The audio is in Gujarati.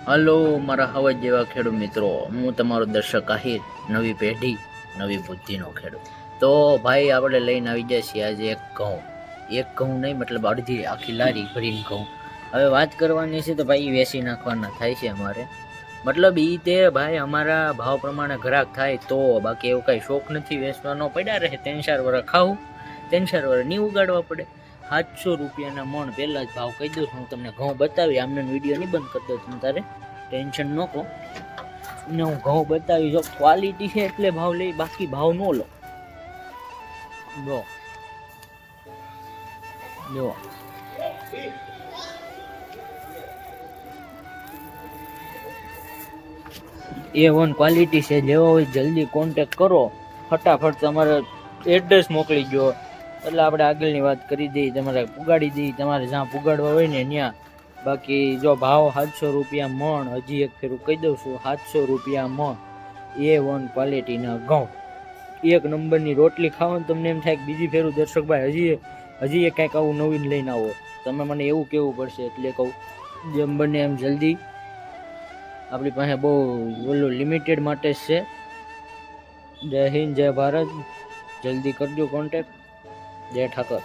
હલો મારા હવા જેવા ખેડૂત મિત્રો, હું તમારો દર્શક આહિર, નવી પેઢી નવી બુદ્ધિનો ખેડૂત. તો ભાઈ આપણે લઈને આવી જાય છીએ આજે એક ઘઉં નહીં, મતલબ અડધી આખી લારી ભરીને ઘઉં. હવે વાત કરવાની છે તો ભાઈ વેચી નાખવાના થાય છે અમારે, મતલબ એ તે ભાઈ અમારા ભાવ પ્રમાણે ગ્રાહક થાય તો, બાકી એવું કાંઈ શોખ નથી વેચવાનો. પડ્યા રહે 3-4 વર્ષ ખાવું, 3-4 વર્ષ નહીં ઉગાડવા પડે. 700 રૂપિયાના મણ પહેલાં જ ભાવ કહી દઉં છું. હું તમને ઘઉં બતાવી, આમને વિડીયો નહીં બંધ કરી દઉં, તમે તારે ટેન્શન ન કહો ને. હું ઘઉં બતાવી, જો ક્વોલિટી છે એટલે ભાવ લઈ, બાકી ભાવ ન લો. જો A1 ક્વોલિટી છે. લેવો હોય જલ્દી કોન્ટેક કરો, ફટાફટ તમારે એડ્રેસ મોકલી દો એટલે આપણે આગળની વાત કરી દઈએ, તમારે પુગાડી દઈએ, તમારે જ્યાં પુગાડવા હોય ને ત્યાં. બાકી જો ભાવ 700 રૂપિયા મણ, હજી એક ફેરું કહી દઉં છું, 700 રૂપિયા મણ A1 ક્વોલિટીના ઘઉં. એક નંબરની રોટલી ખાવાનું તમને એમ થાય કે બીજી ફેરું દર્શકભાઈ હજી એ કાંઈક આવું નવીન લઈને આવો. તમે મને એવું કહેવું પડશે, એટલે કહું જેમ બને એમ જલ્દી. આપણી પાસે બહુ ઓલું લિમિટેડ માટે જ છે. જય હિન્દ, જય ભારત. જલ્દી કરજો કોન્ટેક્ટ. જય ઠાકર.